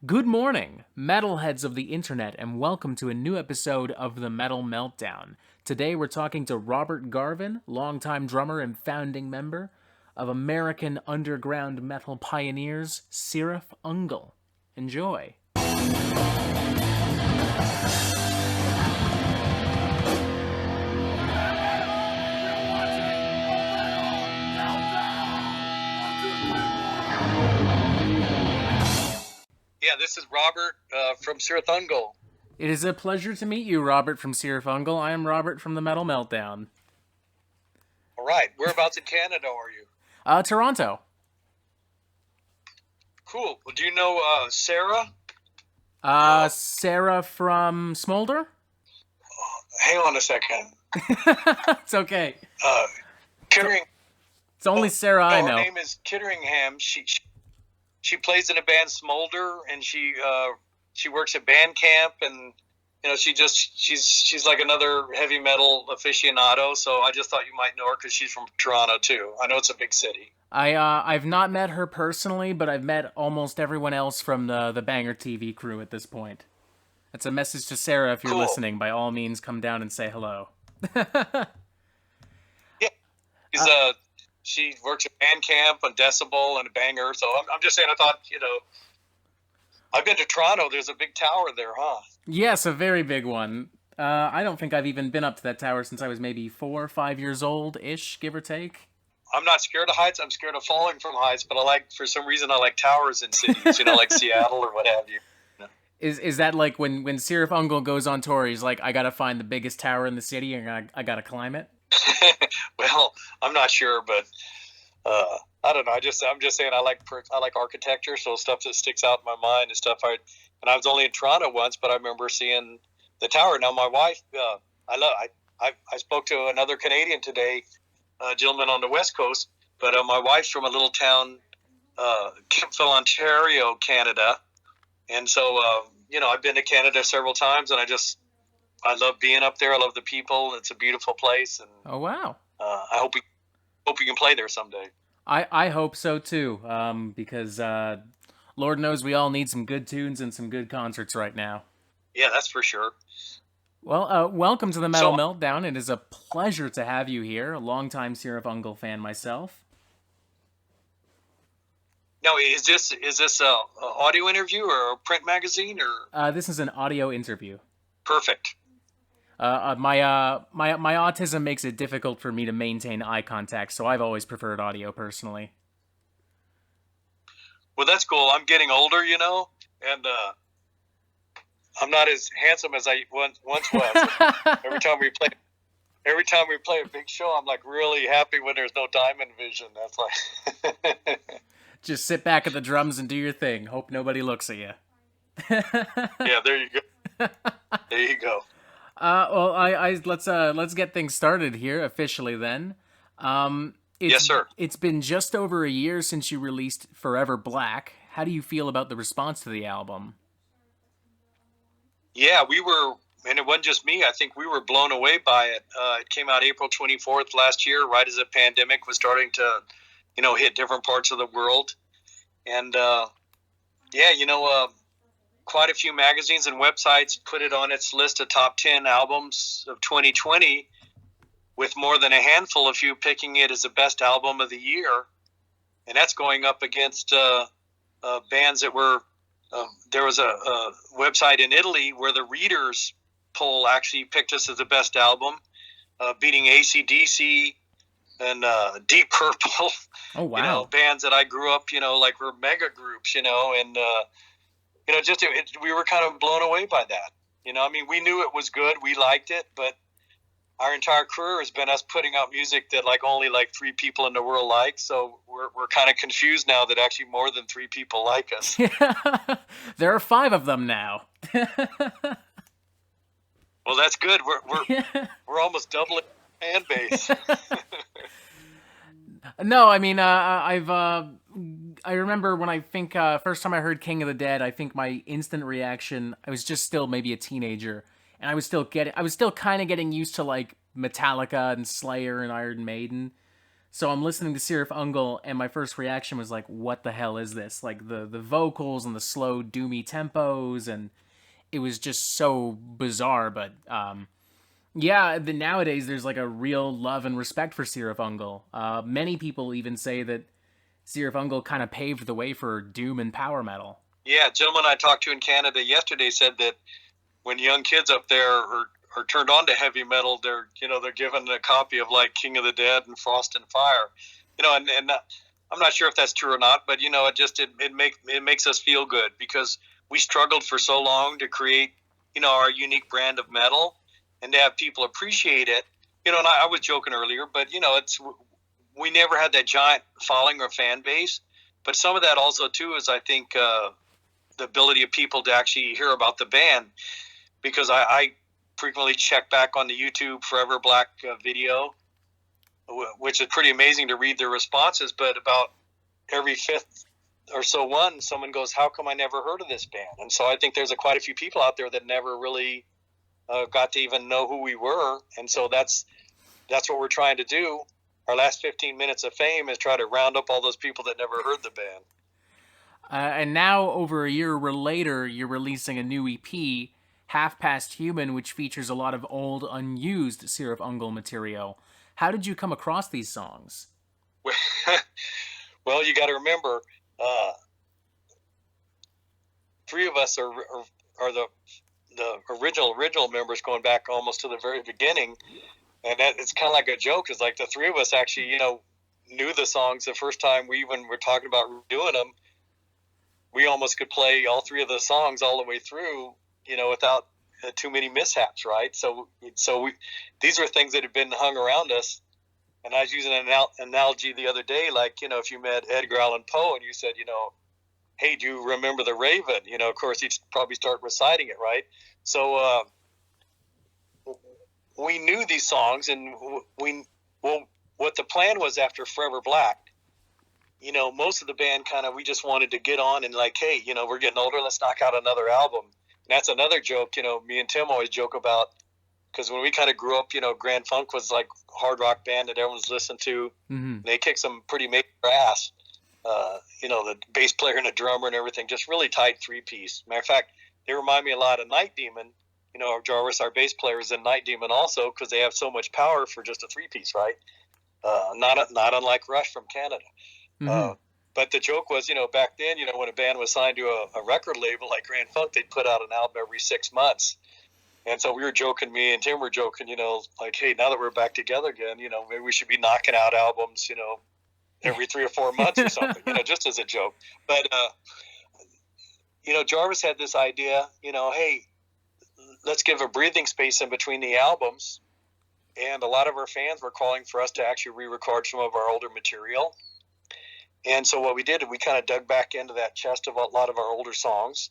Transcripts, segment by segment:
Good morning, metalheads of the internet, and welcome to a new episode of the Metal Meltdown. Today we're talking to Robert Garven, longtime drummer and founding member of American underground metal pioneers Cirith Ungol. Enjoy. Yeah, this is Robert from Cirith Ungol. It is a pleasure to meet you, Robert from Cirith Ungol. I am Robert from the Metal Meltdown. All right, whereabouts in Canada are you? Toronto. Cool. Well, do you know Sarah? Sarah from Smolder? Hang on a second. It's okay. Kittering. It's only Sarah I know. Her name is Kitteringham. She plays in a band Smolder, and she works at band camp, and she's like another heavy metal aficionado. So I just thought you might know her because she's from Toronto too. I know it's a big city. I've not met her personally, but I've met almost everyone else from the Banger TV crew at this point. That's a message to Sarah if you're Cool. listening. By all means, come down and say hello. Yeah, she works at band camp and Decibel and a Banger. So I'm just saying, I thought, I've been to Toronto. There's a big tower there, huh? Yes, a very big one. I don't think I've even been up to that tower since I was maybe 4 or 5 years old-ish, give or take. I'm not scared of heights. I'm scared of falling from heights, but for some reason, I like towers in cities, like Seattle or what have you. Is that like when Cirith Ungol goes on tour, he's like, I gotta find the biggest tower in the city and I gotta climb it? Well, I'm not sure, but I don't know. I'm just saying I like architecture, so stuff that sticks out in my mind and stuff. And I was only in Toronto once, but I remember seeing the tower. Now my wife, I spoke to another Canadian today, a gentleman on the West Coast, but my wife's from a little town, Kemptville, Ontario, Canada, and so I've been to Canada several times, and I love being up there. I love the people. It's a beautiful place, and Oh, wow. I hope we can play there someday. I hope so too, because Lord knows we all need some good tunes and some good concerts right now. Yeah, that's for sure. Well, welcome to the Metal So Meltdown. It is a pleasure to have you here, a longtime Cirith Ungol fan myself. now, is this a audio interview or a print magazine or This is an audio interview. perfect? My autism makes it difficult for me to maintain eye contact, so I've always preferred audio personally. Well, that's cool. I'm getting older, and I'm not as handsome as I once was. Every time we play a big show, I'm like really happy when there's no diamond vision. That's like, Just sit back at the drums and do your thing. Hope nobody looks at you. yeah. There you go. There you go. Well, let's get things started here officially then. Yes, sir. It's been just over a year since you released Forever Black. How do you feel about the response to the album? Yeah, and it wasn't just me. I think we were blown away by it. It came out April 24th last year, right as the pandemic was starting to, hit different parts of the world. And, quite a few magazines and websites put it on its list of top 10 albums of 2020, with more than a handful of you picking it as the best album of the year. And that's going up against bands that were... there was a website in Italy where the readers poll actually picked us as the best album, beating AC/DC and Deep Purple. Oh, wow. Bands that I grew up, like were mega groups, and we were kind of blown away by that. We knew it was good, we liked it, but our entire career has been us putting out music that only 3 people in the world like. So we're kind of confused now that actually more than 3 people like us. There are 5 of them now. Well, that's good. We're almost doubling fan base. No, I mean, I remember when first time I heard King of the Dead, I think my instant reaction, I was just still maybe a teenager, and I was still kind of getting used to Metallica and Slayer and Iron Maiden. So I'm listening to Cirith Ungol, and my first reaction was like, "What the hell is this?" Like the vocals and the slow, doomy tempos, and it was just so bizarre. But yeah, nowadays there's like a real love and respect for Cirith Ungol. Many people even say that Cirith Ungol kind of paved the way for doom and power metal. Yeah, a gentleman I talked to in Canada yesterday said that when young kids up there are turned on to heavy metal, they're given a copy of like King of the Dead and Frost and Fire, and I'm not sure if that's true or not, but it makes us feel good because we struggled for so long to create our unique brand of metal and to have people appreciate it. And I was joking earlier, but it's we never had that giant following or fan base, but some of that also too is I think the ability of people to actually hear about the band because I frequently check back on the YouTube Forever Black video, which is pretty amazing to read their responses. But about every fifth or so one, someone goes, "How come I never heard of this band?" And so I think there's quite a few people out there that never really got to even know who we were. And so that's what we're trying to do. Our last 15 minutes of fame is try to round up all those people that never heard the band. And now, over a year later, you're releasing a new EP, Half Past Human, which features a lot of old, unused Cirith Ungol material. How did you come across these songs? Well, you got to remember, three of us are the original members going back almost to the very beginning, and it's kind of like a joke. It's like the three of us actually, knew the songs the first time we even were talking about doing them. We almost could play all three of the songs all the way through, without too many mishaps, right? So these are things that have been hung around us. And I was using an analogy the other day, like, if you met Edgar Allan Poe and you said, hey, do you remember the Raven? Of course, he'd probably start reciting it, right? So we knew these songs, and what the plan was after Forever Black, most of the band we just wanted to get on and like, hey, we're getting older, let's knock out another album. And that's another joke, me and Tim always joke about, because when we kind of grew up, Grand Funk was like a hard rock band that everyone's listened to. Mm-hmm. They kicked some pretty major ass. The bass player and the drummer and everything, just really tight three-piece. Matter of fact, they remind me a lot of Night Demon. Jarvis, our bass player, is in Night Demon also because they have so much power for just a three-piece, right? Not unlike Rush from Canada. Mm-hmm. But the joke was, back then, when a band was signed to a record label like Grand Funk, they'd put out an album every 6 months. And so we were joking, me and Tim were joking, like, hey, now that we're back together again, maybe we should be knocking out albums, every 3 or 4 months or something, just as a joke. But, Jarvis had this idea, hey, let's give a breathing space in between the albums. And a lot of our fans were calling for us to actually re-record some of our older material. And so what we did, we kind of dug back into that chest of a lot of our older songs.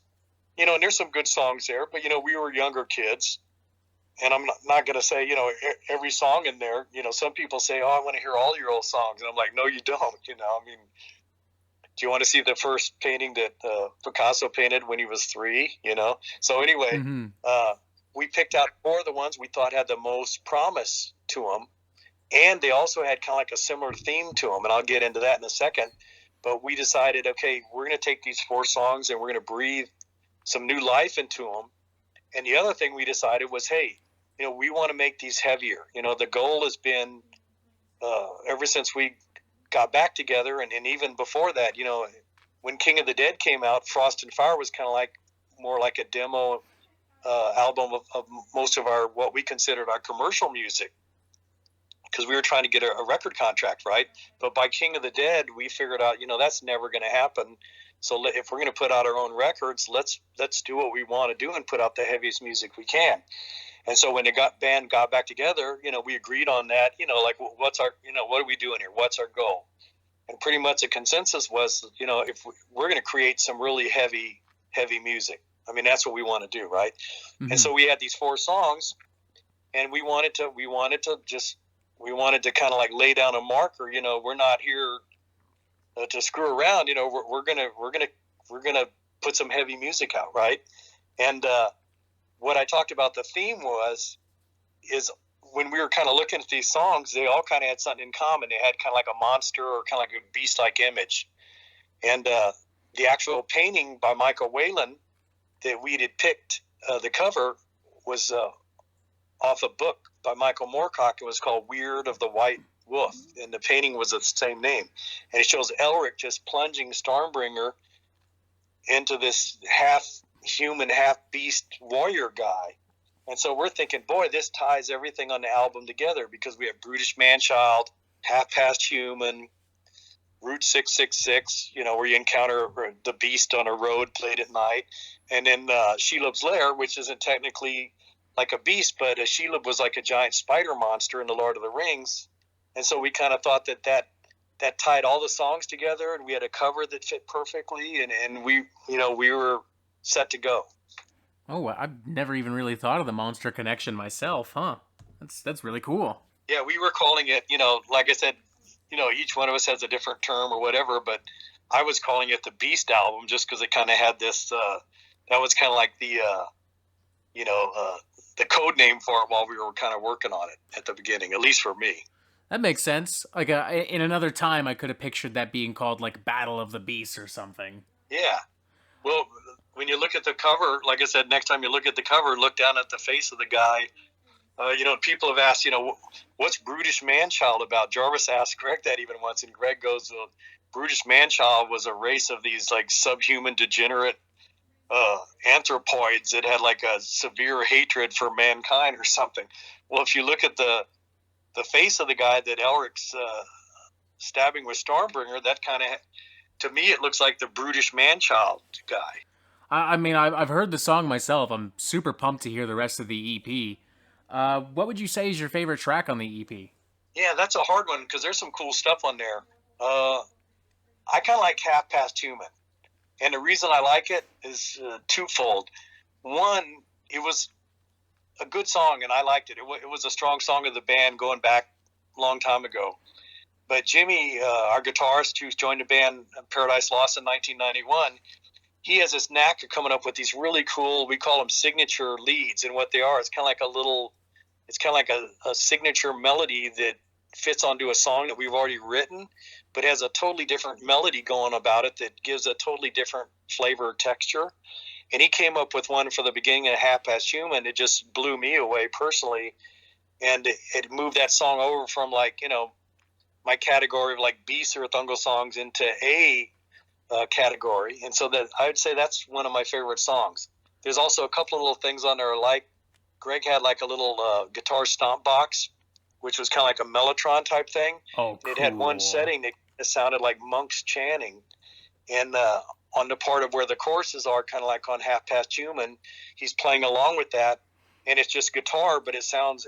And there's some good songs there, but, we were younger kids. And I'm not going to say, every song in there, some people say, oh, I want to hear all your old songs. And I'm like, no, you don't. Do you want to see the first painting that Picasso painted when he was 3, So anyway, Mm-hmm. We picked out 4 of the ones we thought had the most promise to them. And they also had kind of like a similar theme to them. And I'll get into that in a second. But we decided, okay, we're going to take these 4 songs and we're going to breathe some new life into them. And the other thing we decided was, hey, we want to make these heavier. The goal has been ever since we got back together, and even before that, when King of the Dead came out, Frost and Fire was kind of like more like a demo album of most of our what we considered our commercial music, because we were trying to get a record contract, right? But by King of the Dead, we figured out, that's never going to happen. So if we're going to put out our own records, let's do what we want to do and put out the heaviest music we can. And so when the band got back together, we agreed on that, like what's our, what are we doing here? What's our goal? And pretty much the consensus was, if we're going to create some really heavy music. That's what we want to do, right? Mm-hmm. And so we had these 4 songs, and we wanted to kind of like lay down a marker. We're not here to screw around. We're gonna put some heavy music out, right? And what I talked about the theme is when we were kind of looking at these songs, they all kind of had something in common. They had kind of like a monster or kind of like a beast-like image. And the actual painting by Michael Whalen that we had picked, the cover was off a book by Michael Moorcock. It was called Weird of the White Wolf, and the painting was the same name. And it shows Elric just plunging Stormbringer into this half human, half beast warrior guy. And so we're thinking, boy, this ties everything on the album together, because we have Brutish Man-Child, Half Past Human, Route 666, where you encounter the beast on a road played at night. And then Shelob's Lair, which isn't technically like a beast, but Shelob was like a giant spider monster in the Lord of the Rings. And so we kind of thought that tied all the songs together, and we had a cover that fit perfectly, and we were set to go. Oh, I've never even really thought of the monster connection myself, huh? That's really cool. Yeah, we were calling it, like I said, each one of us has a different term or whatever, but I was calling it the Beast album just because it kind of had this, that was kind of like the code name for it while we were kind of working on it at the beginning, at least for me. That makes sense. Like, in another time, I could have pictured that being called, like, Battle of the Beasts or something. Yeah. Well, when you look at the cover, like I said, next time you look at the cover, look down at the face of the guy. People have asked, what's Brutish Man-Child about? Jarvis asked Greg that even once, and Greg goes, well, Brutish Man-Child was a race of these, like, subhuman, degenerate anthropoids that had, like, a severe hatred for mankind or something. Well, if you look at the face of the guy that Elric's stabbing with Stormbringer, that kind of, to me, it looks like the Brutish Man-Child guy. I mean, I've heard the song myself. I'm super pumped to hear the rest of the EP. What would you say is your favorite track on the EP? Yeah, that's a hard one because there's some cool stuff on there. I kind of like Half Past Human. And the reason I like it is twofold. One, it was a good song, and I liked it. It was a strong song of the band going back a long time ago. But Jimmy, our guitarist, who's joined the band Paradise Lost in 1991, he has this knack of coming up with these really cool, we call them signature leads. And what they are, it's kind of like a signature melody that fits onto a song that we've already written, but has a totally different melody going about it that gives a totally different flavor or texture. And he came up with one for the beginning of Half Past Human. It just blew me away personally. And it moved that song over from, like, my category of like B Cirith Ungol songs into A category. And so that I would say that's one of my favorite songs. There's also a couple of little things on there, like Greg had like a little guitar stomp box, which was kind of like a mellotron type thing. Oh, cool. It had one setting that sounded like monks chanting. And on the part of where the choruses are, kind of like on Half Past Human, he's playing along with that. And it's just guitar, but it sounds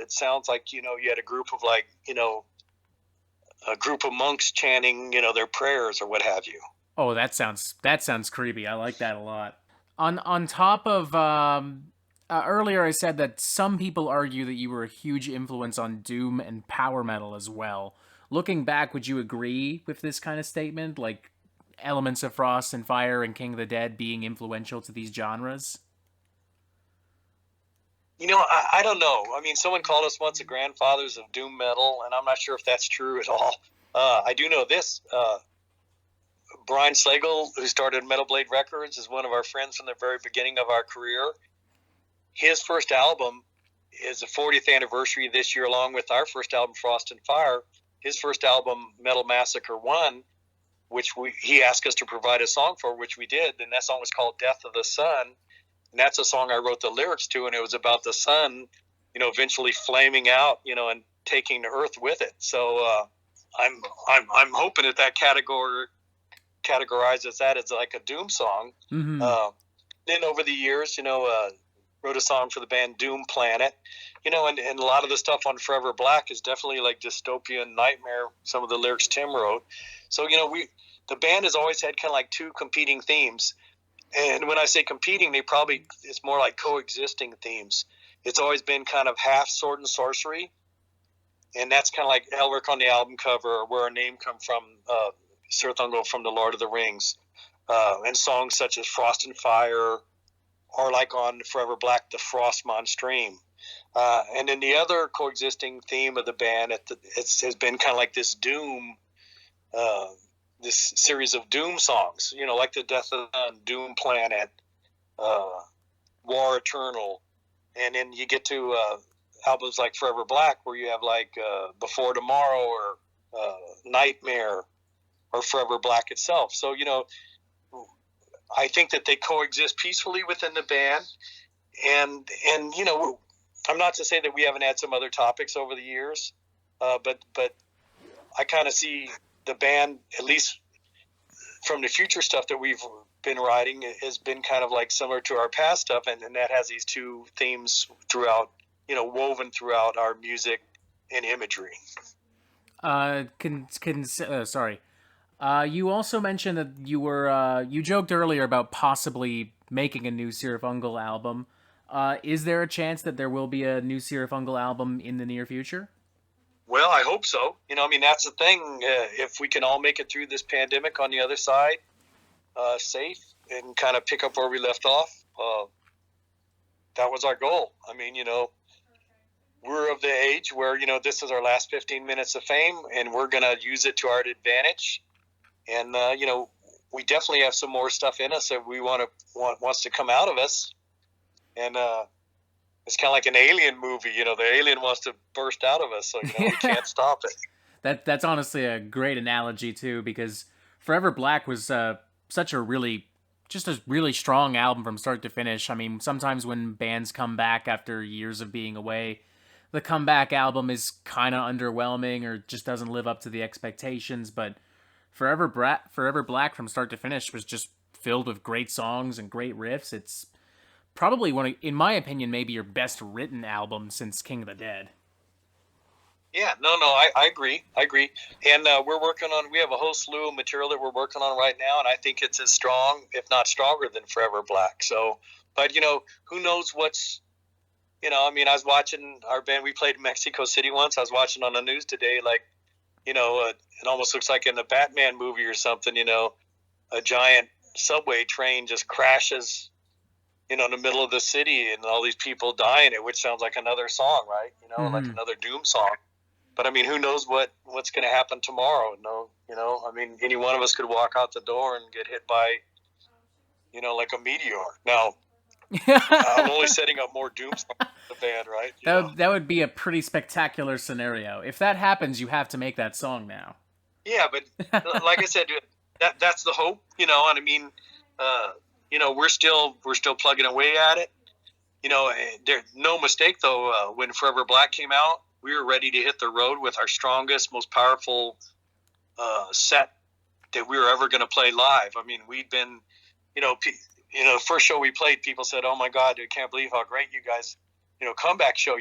like, you had a group of like, a group of monks chanting, their prayers or what have you. Oh, that sounds creepy. I like that a lot. On top of earlier, I said that some people argue that you were a huge influence on doom and power metal as well. Looking back, would you agree with this kind of statement, like elements of Frost and Fire and King of the Dead being influential to these genres? I don't know. I mean, someone called us once the grandfathers of doom metal, and I'm not sure if that's true at all. I do know this. Brian Slagle, who started Metal Blade Records, is one of our friends from the very beginning of our career. His first album is the 40th anniversary this year, along with our first album, Frost and Fire. His first album, Metal Massacre 1, which he asked us to provide a song for, which we did, and that song was called Death of the Sun. And that's a song I wrote the lyrics to, and it was about the sun, eventually flaming out, and taking the earth with it. So I'm hoping that categorizes that as like a doom song. Mm-hmm. Then over the years, wrote a song for the band Doom Planet, and a lot of the stuff on Forever Black is definitely like dystopian nightmare. Some of the lyrics Tim wrote. So the band has always had kind of like two competing themes. And when I say competing, it's more like coexisting themes. It's always been kind of half sword and sorcery. And that's kind of like Elric on the album cover, where our name come from, Cirith Ungol from the Lord of the Rings. And songs such as Frost and Fire, or like on Forever Black, the Frostmourne Stream. And then the other coexisting theme of the band, it has been kind of like this doom, this series of doom songs, like the Death of the Doom Planet, War Eternal, and then you get to albums like Forever Black, where you have like Before Tomorrow or Nightmare or Forever Black itself. So I think that they coexist peacefully within the band, and I'm not to say that we haven't had some other topics over the years, but I kind of see the band, at least from the future stuff that we've been writing, has been kind of like similar to our past stuff, and that has these two themes throughout, woven throughout our music and imagery. Sorry. You also mentioned that you joked earlier about possibly making a new Cirith Ungol album. Is there a chance that there will be a new Cirith Ungol album in the near future? Well, I hope so. That's the thing. If we can all make it through this pandemic on the other side, safe, and kind of pick up where we left off, that was our goal. We're of the age where, this is our last 15 minutes of fame, and we're going to use it to our advantage. And, we definitely have some more stuff in us that we wants to come out of us. And it's kind of like an alien movie. The alien wants to burst out of us, so we can't stop it. That's honestly a great analogy too, because Forever Black was such a really strong album from start to finish. I mean, sometimes when bands come back after years of being away, the comeback album is kind of underwhelming or just doesn't live up to the expectations. But Forever Black from start to finish was just filled with great songs and great riffs. It's probably in my opinion, maybe your best written album since King of the Dead. Yeah, no, I agree. And we have a whole slew of material that we're working on right now, and I think it's as strong, if not stronger, than Forever Black. So, but who knows what's, I was watching our band, we played in Mexico City once. I was watching on the news today, like, it almost looks like in the Batman movie or something, a giant subway train just crashes, in the middle of the city, and all these people dying, which sounds like another song, right? Like another doom song. But who knows what's going to happen tomorrow? No, any one of us could walk out the door and get hit by, like a meteor. Now, I'm only setting up more doom songs for the band, right? That would be a pretty spectacular scenario. If that happens, you have to make that song now. Yeah, but like I said, that's the hope, and we're still plugging away at it. There's no mistake though. When Forever Black came out, we were ready to hit the road with our strongest, most powerful set that we were ever going to play live. We'd been, the first show we played, people said, "Oh my God, I can't believe how great you guys, comeback show."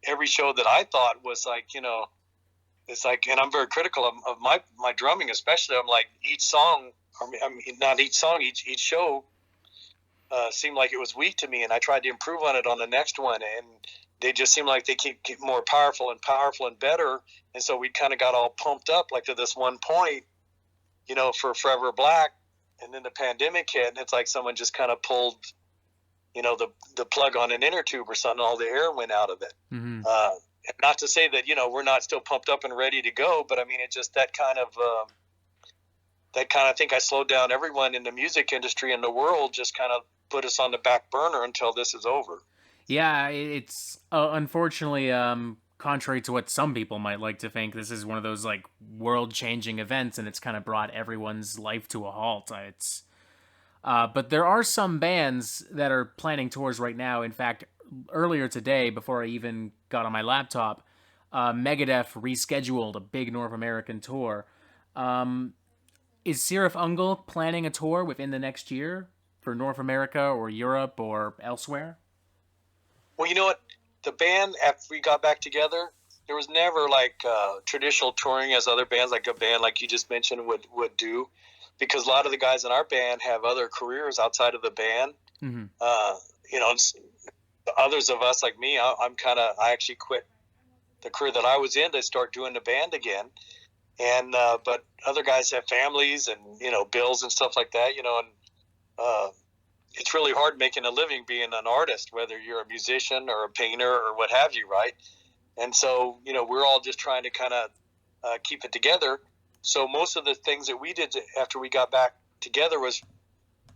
Every show that I thought was like, it's like, and I'm very critical of my drumming, especially. I'm like, each song, not each song, each show seemed like it was weak to me, and I tried to improve on it on the next one, and they just seemed like they keep more powerful and better. And so we kind of got all pumped up, like to this one point, for Forever Black, and then the pandemic hit, and it's like someone just kind of pulled, the plug on an inner tube or something. All the air went out of it. Mm-hmm. Not to say that we're not still pumped up and ready to go, but it just that kind of think I slowed down everyone in the music industry in the world, just kind of put us on the back burner until this is over. Yeah, it's unfortunately, contrary to what some people might like to think, this is one of those like world-changing events, and it's kind of brought everyone's life to a halt. But there are some bands that are planning tours right now. In fact, earlier today, before I even got on my laptop, Megadeth rescheduled a big North American tour. Is Cirith Ungol planning a tour within the next year for North America or Europe or elsewhere? Well, you know what? The band, after we got back together, there was never like traditional touring as other bands, like a band like you just mentioned would do, because a lot of the guys in our band have other careers outside of the band. Mm-hmm. Others of us, like me, I actually quit the career that I was in to start doing the band again. And but other guys have families and bills and stuff like that, and it's really hard making a living being an artist, whether you're a musician or a painter or what have you, right? And so, we're all just trying to kind of keep it together. So most of the things that we did after we got back together was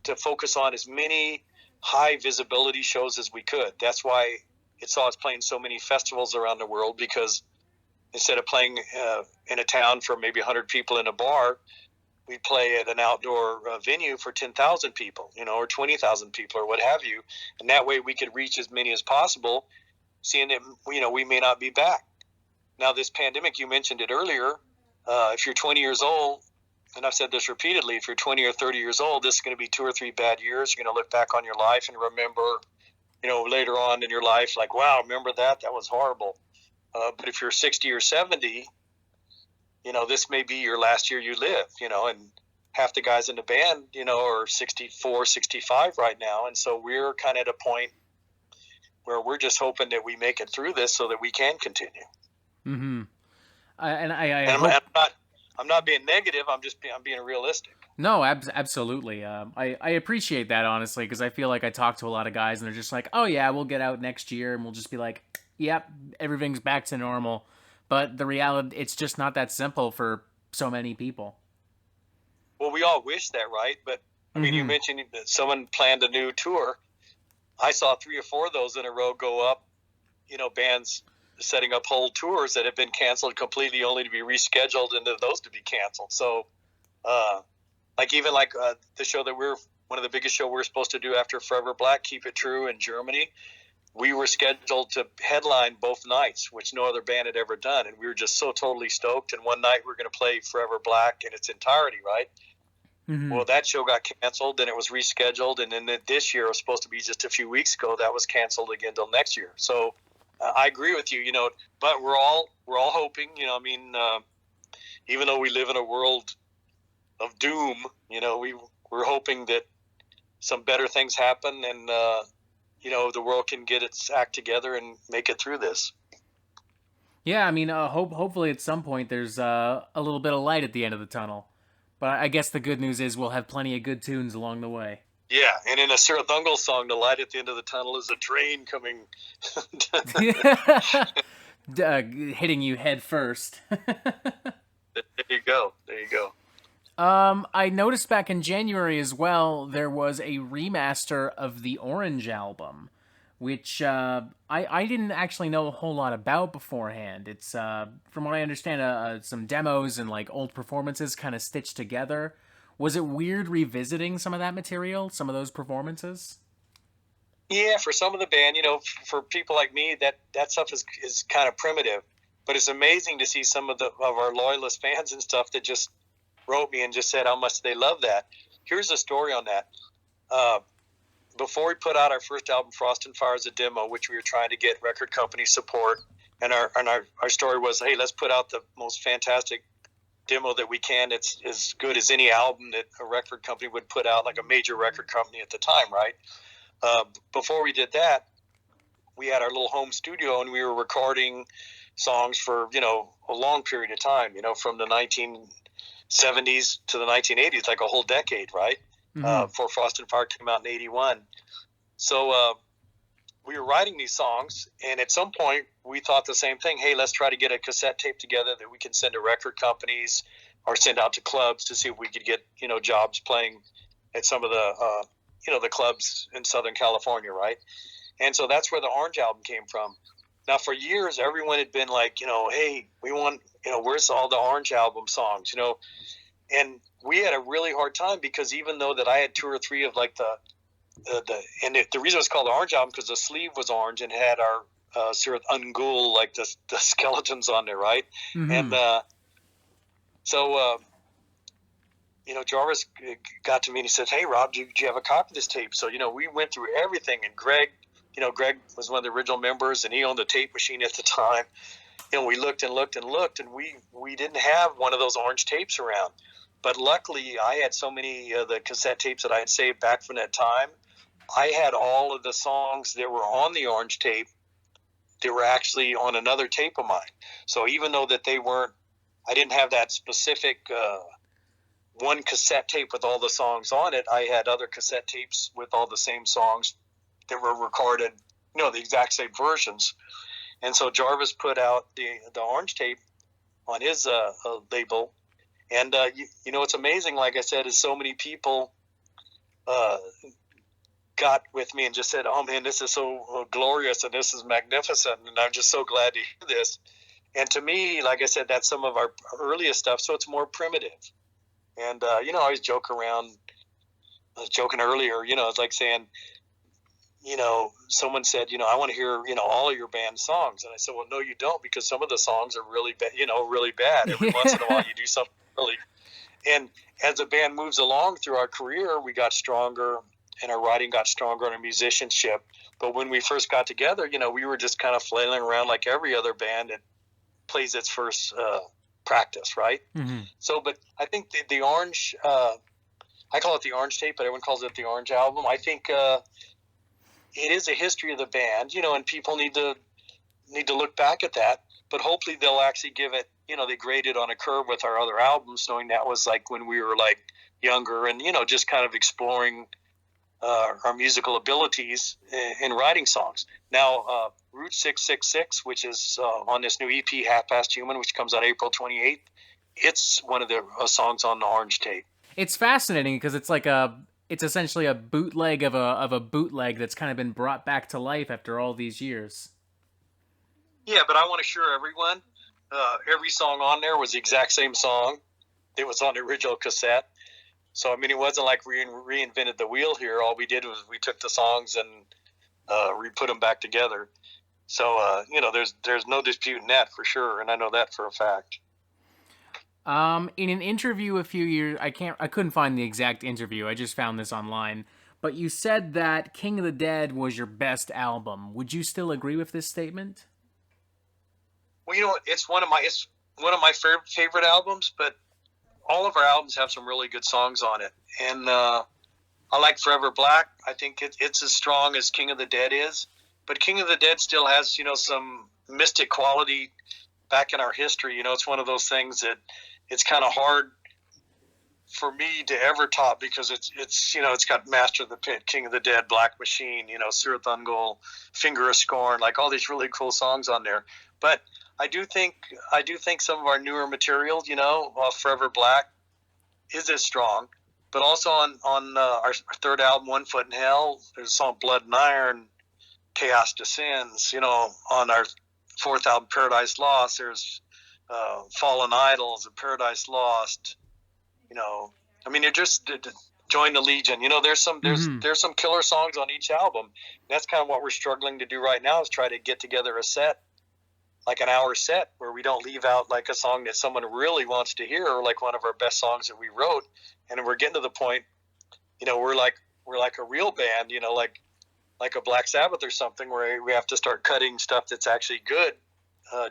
to focus on as many high visibility shows as we could. That's why it saw us playing so many festivals around the world, because instead of playing in a town for maybe 100 people in a bar, we play at an outdoor venue for 10,000 people, or 20,000 people or what have you. And that way we could reach as many as possible, seeing that, we may not be back. Now, this pandemic, you mentioned it earlier. If you're 20 years old, and I've said this repeatedly, if you're 20 or 30 years old, this is going to be 2 or 3 bad years. You're going to look back on your life and remember, later on in your life, like, wow, remember that? That was horrible. But if you're 60 or 70, this may be your last year you live, and half the guys in the band, are 64, 65 right now. And so we're kind of at a point where we're just hoping that we make it through this so that we can continue. Mm-hmm. I And hope... I'm not being negative. I'm being realistic. No, absolutely. I appreciate that, honestly, because I feel like I talk to a lot of guys and they're just like, oh yeah, we'll get out next year, and we'll just be like, yep, everything's back to normal. But the reality, it's just not that simple for so many people. Well, we all wish that, right? But I mean, you mentioned that someone planned a new tour. I saw 3 or 4 of those in a row go up, bands setting up whole tours that have been canceled completely, only to be rescheduled and those to be canceled. So, the show that one of the biggest show we're supposed to do after Forever Black, Keep It True, in Germany, we were scheduled to headline both nights, which no other band had ever done. And we were just so totally stoked. And one night we were going to play Forever Black in its entirety, right? Mm-hmm. Well, that show got canceled, then it was rescheduled. And then this year, it was supposed to be just a few weeks ago, that was canceled again till next year. So I agree with you, but we're all hoping, even though we live in a world of doom, we're hoping that some better things happen, and the world can get its act together and make it through this. Yeah, I mean, hopefully at some point there's a little bit of light at the end of the tunnel. But I guess the good news is we'll have plenty of good tunes along the way. Yeah, and in a Cirith Ungol song, the light at the end of the tunnel is a train coming. Hitting you head first. There you go. I noticed back in January as well, there was a remaster of the Orange album, which I didn't actually know a whole lot about beforehand. It's, from what I understand, some demos and like old performances kind of stitched together. Was it weird revisiting some of that material, some of those performances? Yeah, for some of the band, for people like me, that stuff is kind of primitive. But it's amazing to see some of our loyalist fans and stuff that just wrote me and just said how much they love that. Here's a story on that. Before we put out our first album, Frost and Fire, as a demo, which we were trying to get record company support, and our story was, hey, let's put out the most fantastic demo that we can. It's as good as any album that a record company would put out, like a major record company at the time, right? Before we did that, we had our little home studio, and we were recording songs for, a long period of time, from the 1970s to the 1980s, like a whole decade, right? Before Frost and Fire came out in 81. So we were writing these songs, and at some point we thought the same thing. Hey, let's try to get a cassette tape together that we can send to record companies or send out to clubs to see if we could get, jobs playing at some of the, the clubs in Southern California, right? And so that's where the Orange album came from. Now, for years, everyone had been like, hey, we want, where's all the Orange album songs, And we had a really hard time, because even though that I had 2 or 3 of like the reason it's called the Orange album, because the sleeve was orange and had our Cirith Ungol, like the skeletons on there, right? Mm-hmm. And so Jarvis got to me and he said, hey, Rob, do you have a copy of this tape? So, we went through everything, and Greg was one of the original members, and he owned the tape machine at the time. We looked and looked and looked, and we didn't have one of those orange tapes around. But luckily, I had so many of the cassette tapes that I had saved back from that time. I had all of the songs that were on the orange tape that were actually on another tape of mine. So even though that I didn't have that specific one cassette tape with all the songs on it. I had other cassette tapes with all the same songs that were recorded, the exact same versions. And so Jarvis put out the orange tape on his label. And, it's amazing, like I said, is so many people got with me and just said, oh, man, this is so glorious and this is magnificent. And I'm just so glad to hear this. And to me, like I said, that's some of our earliest stuff. So it's more primitive. And, I always joke around. I was joking earlier, it's like saying, someone said, I want to hear, all of your band songs. And I said, well, no, you don't, because some of the songs are really bad, really bad. Every once in a while you do something really. And as the band moves along through our career, we got stronger and our writing got stronger and our musicianship. But when we first got together, we were just kind of flailing around like every other band that plays its first practice, right? Mm-hmm. So, but I think the orange, I call it the orange tape, but everyone calls it the orange album. I think it is a history of the band, and people need to look back at that. But hopefully they'll actually give it, they graded on a curve with our other albums, knowing that was like when we were like younger and, just kind of exploring our musical abilities in writing songs. Now, Route 666, which is on this new EP, Half Past Human, which comes out April 28th, it's one of the songs on the orange tape. It's fascinating because it's essentially a bootleg of a bootleg that's kind of been brought back to life after all these years. Yeah, but I want to assure everyone, every song on there was the exact same song. It was on the original cassette. So, I mean, it wasn't like we reinvented the wheel here. All we did was we took the songs and re-put them back together. So, there's no disputing that for sure, and I know that for a fact. In an interview a few years, I couldn't find the exact interview. I just found this online. But you said that King of the Dead was your best album. Would you still agree with this statement? Well, it's one of my favorite albums, but all of our albums have some really good songs on it. And I like Forever Black. I think it's as strong as King of the Dead is. But King of the Dead still has, some mystic quality back in our history. It's one of those things that it's kind of hard for me to ever top because it's got Master of the Pit, King of the Dead, Black Machine, Cirith Ungol, Finger of Scorn, like all these really cool songs on there. But I do think some of our newer material, Forever Black, is as strong. But also on our third album, One Foot in Hell, there's a song Blood and Iron, Chaos Descends. On our fourth album, Paradise Lost, there's Fallen Idols and Paradise Lost. I mean, they're just Join the Legion. There's some killer songs on each album. That's kind of what we're struggling to do right now, is try to get together a set, like an hour set, where we don't leave out like a song that someone really wants to hear, or like one of our best songs that we wrote. And we're getting to the point, we're like a real band, like a Black Sabbath or something, where we have to start cutting stuff that's actually good,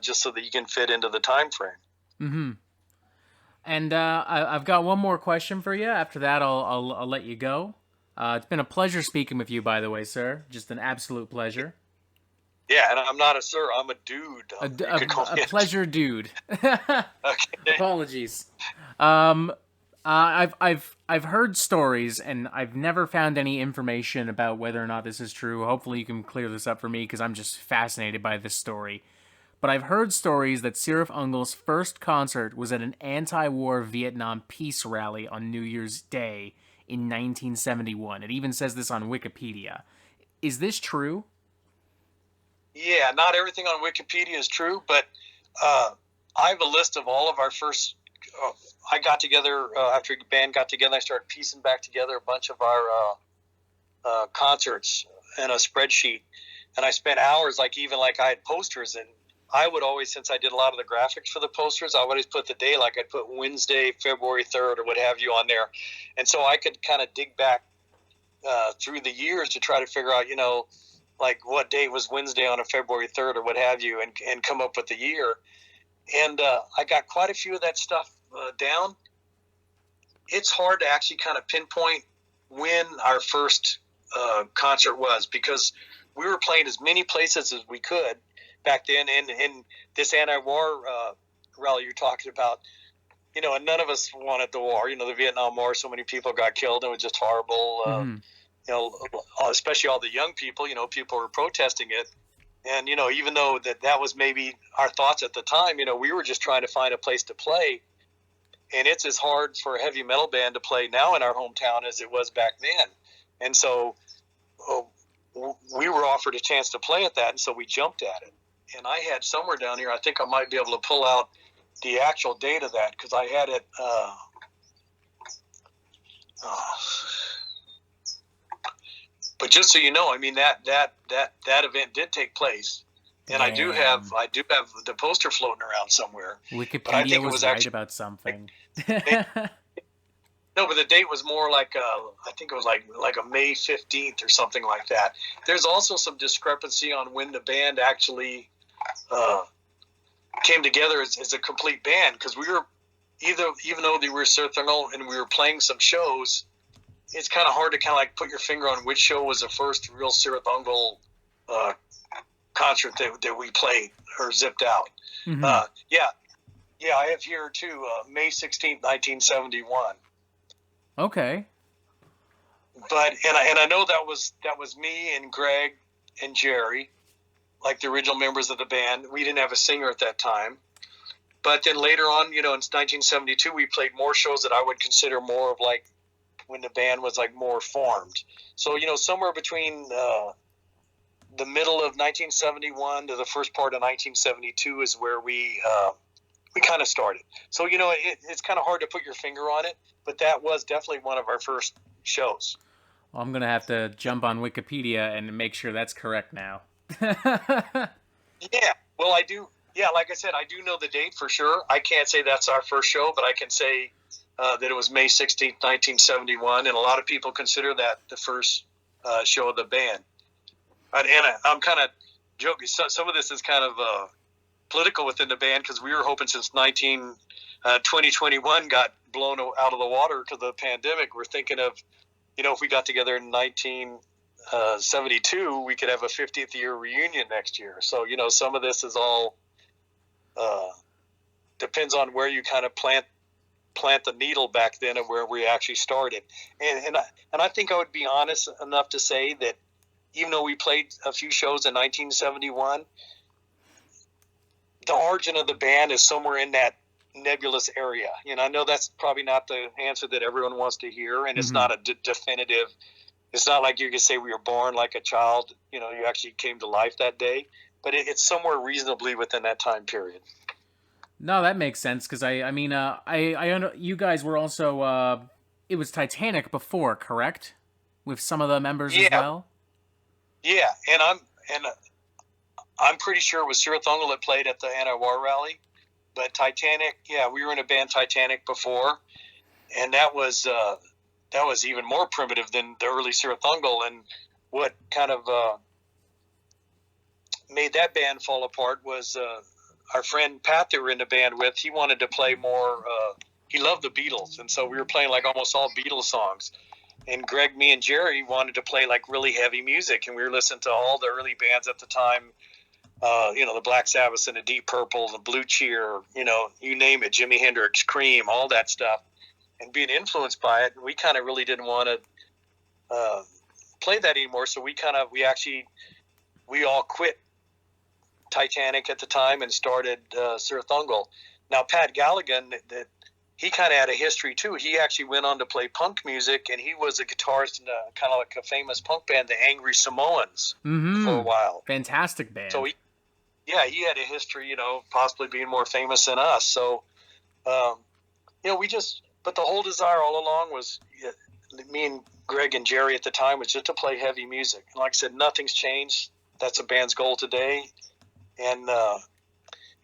just so that you can fit into the time frame. Mm-hmm. And I've got one more question for you. After that, I'll let you go. It's been a pleasure speaking with you, by the way, sir. Just an absolute pleasure. Yeah, and I'm not a sir. I'm a dude. A pleasure dude. Okay. Apologies. I've heard stories, and I've never found any information about whether or not this is true. Hopefully you can clear this up for me, because I'm just fascinated by this story. But I've heard stories that Cirith Ungol's first concert was at an anti-war Vietnam peace rally on New Year's Day in 1971. It even says this on Wikipedia. Is this true? Yeah, not everything on Wikipedia is true, but I have a list of all of our first. I got together after the band got together. I started piecing back together a bunch of our concerts in a spreadsheet, and I spent hours. I had posters, and I would always, since I did a lot of the graphics for the posters, I would always put the day, like I'd put Wednesday, February 3rd, or what have you on there, and so I could kind of dig back through the years to try to figure out, like what day was Wednesday on a February 3rd or what have you, and come up with the year. And I got quite a few of that stuff down. It's hard to actually kind of pinpoint when our first concert was, because we were playing as many places as we could back then. And this anti-war rally you're talking about, and none of us wanted the war. The Vietnam War, so many people got killed, and it was just horrible. Mm-hmm. Especially all the young people. People were protesting it, and even though that was maybe our thoughts at the time, we were just trying to find a place to play, and it's as hard for a heavy metal band to play now in our hometown as it was back then, and so we were offered a chance to play at that, and so we jumped at it. And I had somewhere down here, I think I might be able to pull out the actual date of that, because I had it. But just so you know, I mean that event did take place, and Damn. I do have the poster floating around somewhere. Wikipedia but I think was it was right actually about something. No, but the date was more like I think it was like a May 15th or something like that. There's also some discrepancy on when the band actually came together as a complete band, because we were even though they were Cirith Ungol and we were playing some shows, it's kind of hard to kind of like put your finger on which show was the first real Cirith Ungol concert that we played or zipped out. Mm-hmm. Yeah, I have here too, May 16th, 1971. Okay. But and I know that was me and Greg and Jerry, like the original members of the band. We didn't have a singer at that time. But then later on, in 1972, we played more shows that I would consider more of like when the band was like more formed. So, somewhere between the middle of 1971 to the first part of 1972 is where we kind of started. So, it's kind of hard to put your finger on it, but that was definitely one of our first shows. Well, I'm going to have to jump on Wikipedia and make sure that's correct now. Yeah, well, I do. Yeah, like I said, I do know the date for sure. I can't say that's our first show, but I can say that it was May 16th, 1971, and a lot of people consider that the first show of the band. And I'm kind of joking. Some of this is kind of political within the band, because we were hoping since 2021 got blown out of the water to the pandemic, we're thinking of, if we got together in 1972, we could have a 50th year reunion next year. So, some of this is all depends on where you kind of plant the needle back then and where we actually started. And I think I would be honest enough to say that even though we played a few shows in 1971, the origin of the band is somewhere in that nebulous area. I know that's probably not the answer that everyone wants to hear, and it's not a definitive. It's not like you can say we were born like a child. You actually came to life that day, but it's somewhere reasonably within that time period. No, that makes sense, because I you guys were also it was Titanic before, correct? With some of the members as well. Yeah, and I'm pretty sure it was Cirith Ungol that played at the anti-war rally, but Titanic, yeah, we were in a band Titanic before, and that was even more primitive than the early Cirith Ungol. And what kind of made that band fall apart was our friend Pat that we're in the band with. He wanted to play more. He loved the Beatles, and so we were playing like almost all Beatles songs. And Greg, me, and Jerry wanted to play like really heavy music, and we were listening to all the early bands at the time. The Black Sabbath and the Deep Purple, the Blue Cheer, you name it, Jimi Hendrix, Cream, all that stuff, and being influenced by it. And we kind of really didn't want to play that anymore. So we all quit Titanic at the time and started Cirith Ungol. Now, Pat Galligan, he kind of had a history too. He actually went on to play punk music, and he was a guitarist in kind of like a famous punk band, the Angry Samoans, for a while. Fantastic band. So he had a history, possibly being more famous than us. So, but the whole desire all along was, me and Greg and Jerry at the time, was just to play heavy music. And like I said, nothing's changed. That's a band's goal today. And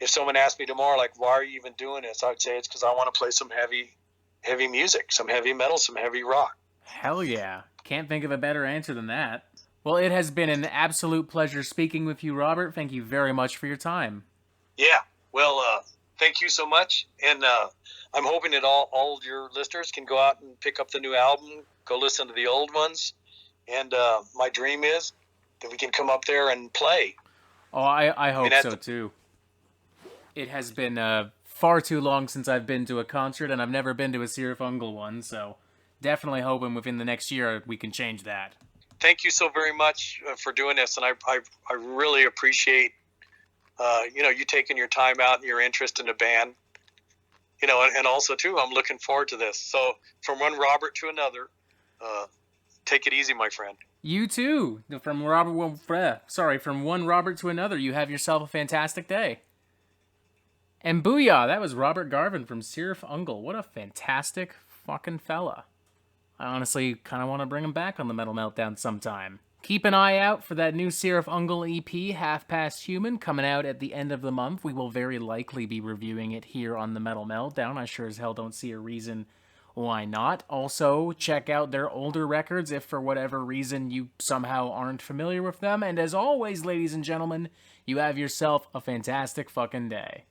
if someone asked me tomorrow, like, why are you even doing this? I would say it's because I want to play some heavy music, some heavy metal, some heavy rock. Hell yeah. Can't think of a better answer than that. Well, it has been an absolute pleasure speaking with you, Robert. Thank you very much for your time. Yeah. Well, thank you so much. And I'm hoping that all your listeners can go out and pick up the new album, go listen to the old ones. And my dream is that we can come up there and play. Oh, I hope so too. It has been far too long since I've been to a concert, and I've never been to a Cirith Ungol one, so definitely hoping within the next year we can change that. Thank you so very much for doing this, and I really appreciate you taking your time out and your interest in the band. And also too, I'm looking forward to this. So from one Robert to another, take it easy, my friend. You too. From one Robert to another, you have yourself a fantastic day. And booyah, that was Robert Garven from Cirith Ungol. What a fantastic fucking fella. I honestly kind of want to bring him back on the Metal Meltdown sometime. Keep an eye out for that new Cirith Ungol EP, Half Past Human, coming out at the end of the month. We will very likely be reviewing it here on the Metal Meltdown. I sure as hell don't see a reason why not. Also, check out their older records if for whatever reason you somehow aren't familiar with them. And as always, ladies and gentlemen, you have yourself a fantastic fucking day.